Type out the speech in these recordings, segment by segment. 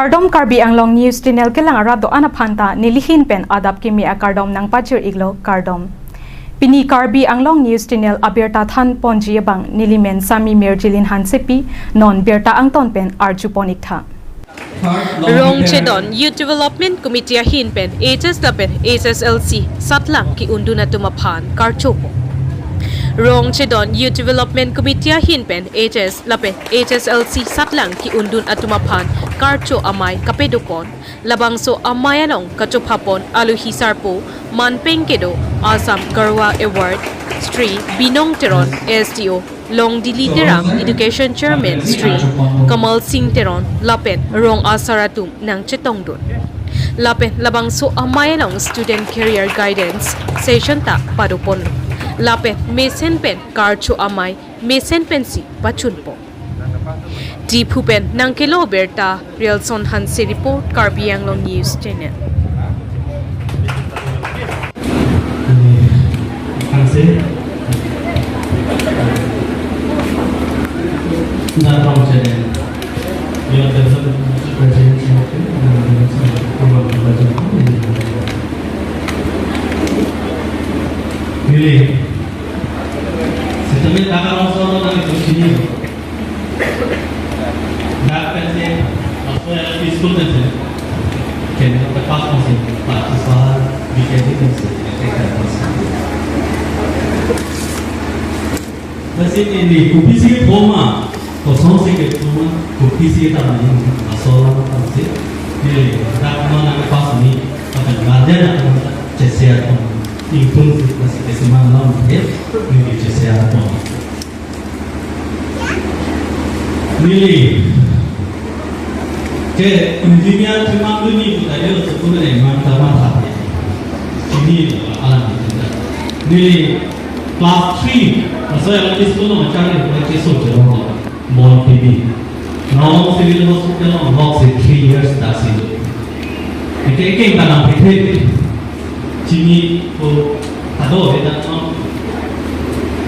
Kardom Karbi Anglong News Channel kelang arado anaphanta nilihin pen adap kimi a kardom nang pachir iglo kardom. Pini Karbi Anglong News Channel abirta than ponji bang nilimen sami merjilin hansepi non berta angton pen arjuponik tha. Rong Chedon Youth Development Committee hin pen HS pen HSLC satlang ki unduna tumaphan karchopo. Rong Chedon Youth Development Committee hin pen HS lapen HSLC satlang ki undun atumaphan karcho amai kapedokon labangso amayanong kachopapon aluhisarpo manpeng kedo Assam Garwa Award Sri Binong Teron SDO Long Dili Terang Education Chairman Sri Kamal Singh Teron lapen Rong Asaratum ng Chetongdon lapen labangso amayanong Student Career Guidance Session ta padupon lapen mesen pen karcho amai mesen pensi pachunpo di pupen ng kilo berta Rielson Hansi report Karbi Anglong News Channel. Hansi Narong Channel yang tersebut presiden Really, sistemnya tak kalau soal orang itu sini, tak pensé, apa yang peaceful saja, kena lepas masih pak soal bikin itu sekitar masa. Masih ini kopi sih cuma, kosong sih cuma kopi sih tak ada soal apa sih, really, tak mana lepas ni, apa ngajar nak cesar pun. Inclusive esse manual de CCA Nili que engineer cuma ini kita ada sebenarnya mantap mantap ini alam kita Nili class 3 saya lagi sekolah macam ni macam soal mau TV now civil hospital on 3 years dah sih itu kita nak pergi Cini ko tado beda no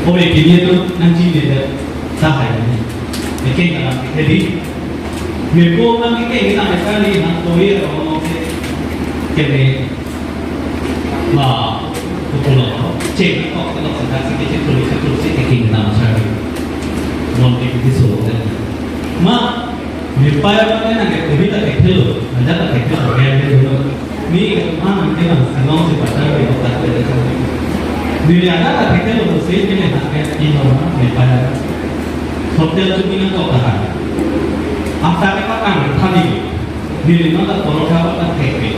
obe kini to nanti beda sahai ni lekin kalau jadi mereka kan kita sekali nak toy orang ke kene ma betul cek kok kalau sudah sedikit tulis lekin nama saya non itu soal ma mereka kan nak kita kecil ada tak kecil orang ni mana kita senang sepadan kita tak ada. Bila ada kita loh sih kita nak ini orang mereka hotel tu ni nak apa? Apa kita kan tadi bila mana kalau kita tak keke,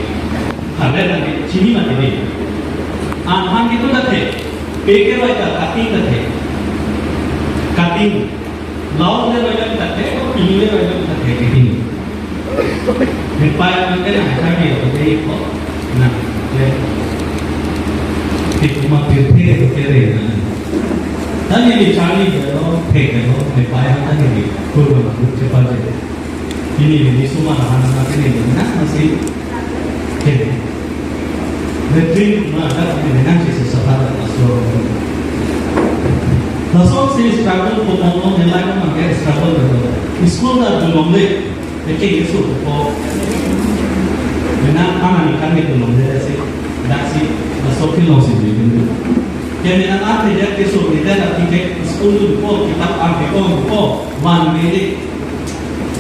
ada nanti sini mana ni? Aman itu tak keke, keke wajah cutting tak keke, cutting, laut le wajah tak keke, ini le wajah tak keke ini. Mereka yang ada di itu, nah, di rumah pilih. Dan ini cari kalau mereka yang ada di kurung cepat saja. Ini semua anak-anak ini masih kene. Nanti mana dengan sisi sepadan asal. Asal sih struggle pembangunan yang lain mungkin struggle itu. Sekolah belum leh. Lekin itu kok, benar mana ni kami tu lomba sih, dah sih, masuk film sih jadi. Jadi anak ada kesuk ni dah kita sekolah tu kok kita ambil kok one minute,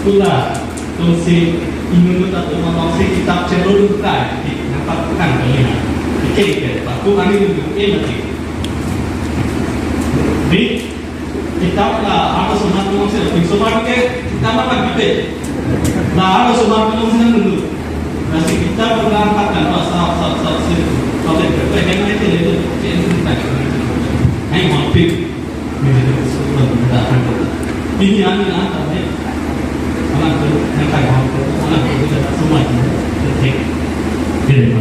pula tu si ingin kita tu mau si kita cenderung kan, nampak kan ini, lekin aku kami tu mati. Di kita lah apa semua tu mesti, semua ke kita apa kita. Nah, harus semua penulisan dulu. Nasi kita berangkatkan pasal sih. Kalau kita itu kita hanya mampir. Ini ane apa ni? Anak tu nak kaya anak tu kita semua ini. Jadi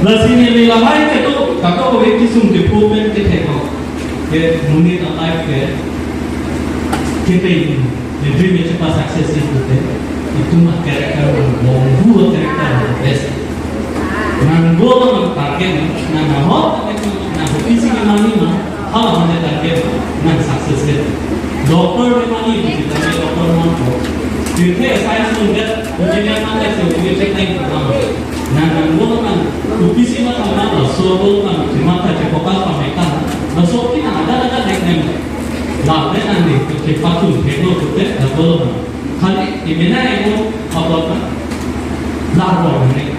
nasi ni lama itu kakak orang kisum development kita kau. Ke dunia life kita ini. The dream is cepat sukses itu mah karakter dua karakter best. Nanggo target nanggo visi kemana hal mana target nang sukses itu. Dokter kemana kita dokter mana? Kita saya sudah mana sih cek naik pertama. Nah, gua kan kupisi mata mana so kan cuma tak cepokan pamekan. Nah, so kita ada naik. Lah, nanti cepat tuh heboh tuh double. Kali ini itu apa kan? Lah, ini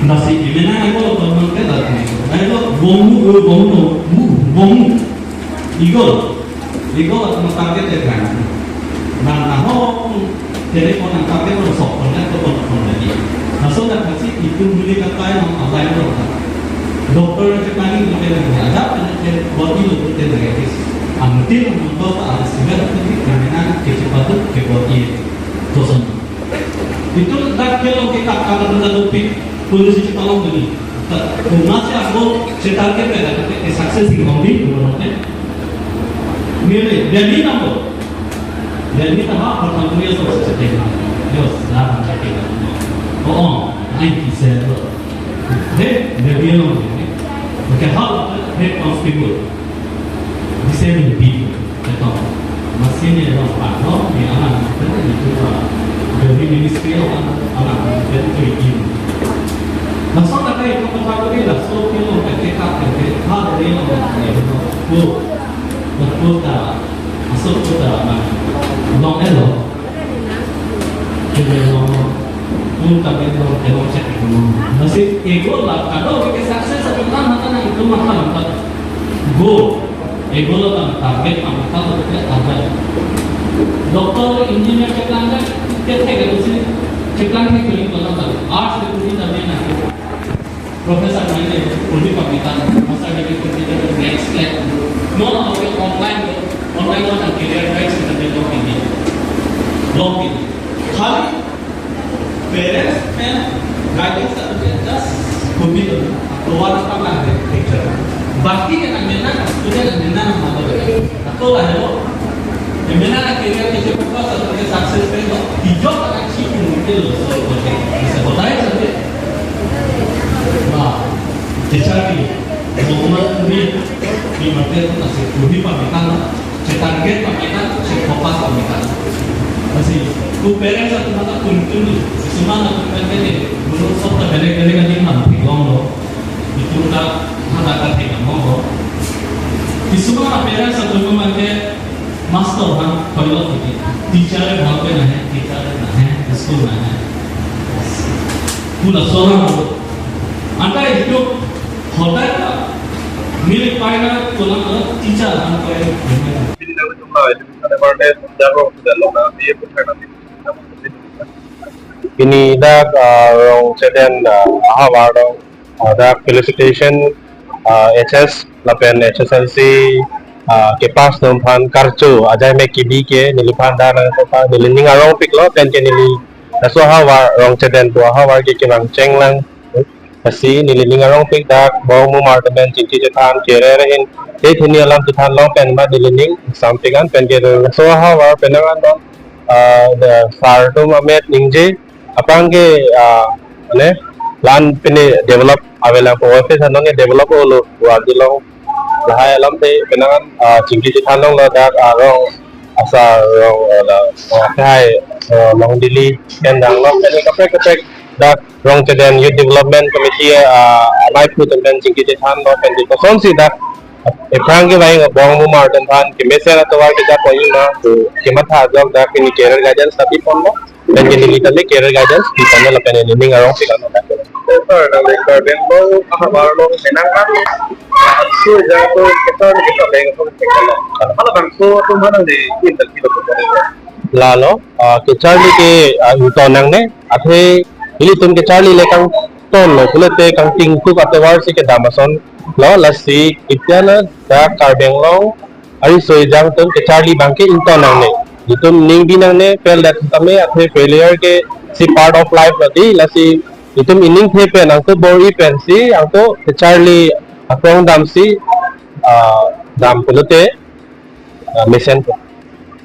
nasi ini itu apa kan tadi? Nah, itu bom. Igo atau target kan? Nah, telepon yang target itu soalnya itu lagi. Nah, so dan kasih itu beli kata yang online itu. Dokter cekani itu ada penyakit body itu terjadi. Until membuat ada segala kemungkinan kecepatan ke body dosen. Itu tak kalau kita akan menghadapi polisi tolong ini. Masih aku cetak ke sukses di kombi, Mire, jadi apa? Jadi apa pertama dia sukses cetak. Yes, lah cetak. Oh, 97. Jadi loh. Okay, how head of people disabled people atau masih ni orang pakai ni anak itu dari ministry anak dari itu. Maksud apa itu kalau kita so kita kita hal dia itu betul dah masuk dah long elo jadi long tapi long cek masih ego lah kalau kita sukses sebenarnya mana itu mahal go ego lo kan target mahal itu ada dokter engineer ceklan kita kan sini ceklan ni kulit orang tak arts itu tidak ada profesor mana kulit pamitan masa dia kita next step no online orang career rights kita belum ini kali parents and guidance just kulit keluar apa lagi picture baki kan mana student kan mana atau lah lo mana career kita fokus atau kita sukses itu hijau kan sih mungkin lo bisa bertanya saja nah jadi Muhammad di materi itu masih lebih pamitan, target pamitan, fokus pamitan. Masih kuperen satu mata kuntul, semua nak kuperen ini, menurut saya balik-balik kan ini mana pinggang lo, itu dah hadapan pinggang lo. Di semua kuperen satu mata master kan, kalau itu, teacher bahkan nahe, school nahe. Pula seorang anda itu hotel milik final tulang teacher apa yang ini dalam jumlah itu ada partai jauh dalam dia bukan ini dah orang sedang award dah felicitation HS lapen HSLC ke pas nompan kartu aja me kibi ke nilipan dah nang nilining arong piklo ten ke nili naso award orang sedang tu award ke bang cenglang Kasi nililinga rong pig dak bawang mo martamen cingki jatan kererehin thini alam tutan long pen ma nililing sampigan pen ke so hawa penangan no the sarto mamet ningje apangge ne lan pini develop avela ko office anong develop olo wadilong lahai alam te penangan cingki jatan long dak rong asa rong kai long dili kendang long pen kapek dak rong ceden youth development committee mai pu ten jingki jethan no pen di kon si dak eprangi vai bong mu mar ten than ki mesera to war ke ja koi na to kimatha jog dak ni career guidance tapi pon no pen ke ni tale career guidance di pan la pen ni ngarong si kan dak sir na le ka ben bo ahbar lo menang kan su ja to kita le ko tekalo ala bang so to mana de intel kilo ko lalo ke charlie ke utonang ne athe Ili tun ke Charlie lekang ton lo kulete kang tingku kate war si ke Damason lo lasi ityana da karbeng long ari soijang tun ke Charlie bangke inton nang ne itum ning binang ne fail that tame athe failure ke si part of life lati lasi itum ining the pen ang to bori pen si ang to ke Charlie apong dam si dam kulete mission ko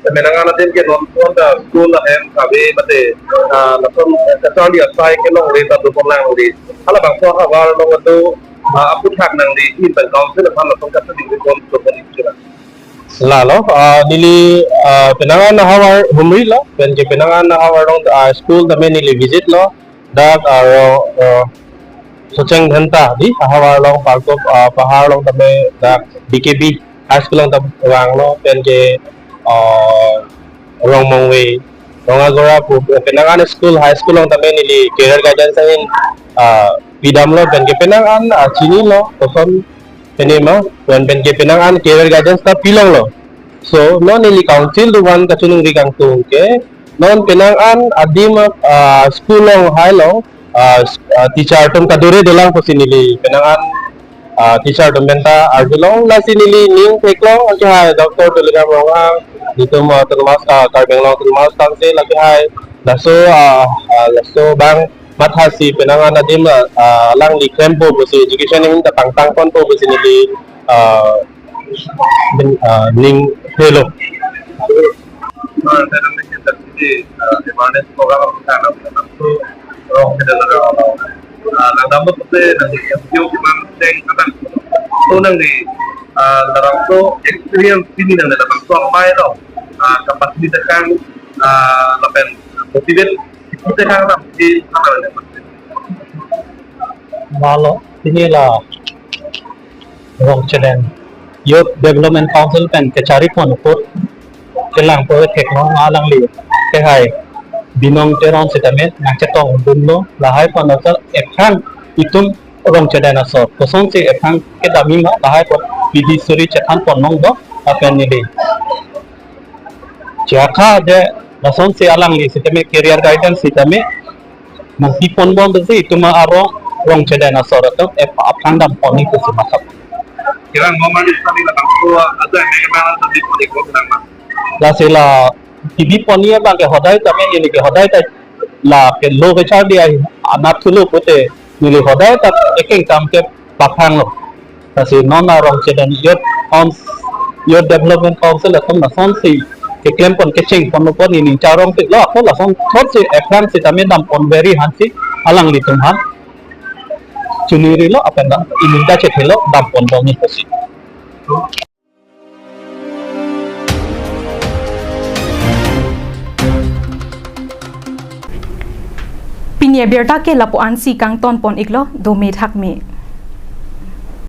menangan natin ke nonton da school and sabi mate lason Charlie asai ke long reta do lang ri ala bang so awar long to aput hak nang ri in ban council phan lason ka tadi kon to kon ikira Lalo, nili pinangan na hawar humri lo, pen ke pinangan na hawar dong school tame nili visit lo, dak socheng dhanta di hawar long parkop pahar long tame dak BKB high school long tam wang lo, pen ke rong mongwe, rong agora pu pinangan school high school long tame nili career guidance in pidam lo, pen ke pinangan chini lo, toson penema pen ke pinangan career guidance ta pilong lo. So non nili council duwan kachunung rigang tungke non pinangan adim school long high long teacher tum kadure delang po sinili pinangan teacher tum benta ardulong la sinili ning teklong ang hai doctor tuliga mga dito mo tumas karbeng long tumas kanse lagi hai laso bang mathasi pinangan adim lang li krempo po si education ning tang kon po sinili ning hello Malo inilah Rong Cheden Youth Development Council pen kecari pon put kelang po tekno alang li ke hai binong teron sitamet nak cetong dunno lahai pon asal ekhan itum Rong Cheden asor kosong si ekhan ke dami ma lahai pon bidi suri cetan pon nong do apen ni jaka de lason si alang li sitamet career guidance sitamet nanti pon bom besi ituma aro Rong Cheden asor atau apang dam pon itu semakap kirang momen istri la bangko ada yang mana tadi ko ko nama la sila tibi ponia bang ke hodai tame ini ke hodai ta la ke lo ke char dia anat thulu pote nili hodai ta ekeng kam ke paphang lo ta si nona Rong Cheden youth development council atom na son si ke klem pon ke ching pon pon ni charong ti lo ko la son thot si ekran si tame dam pon very hansi alang li tum han chuniri lo apa ndak ini dah cek lo dam pon pon ni pasti Pinia berta ke lapuan si kang ton pon iklo do me thak me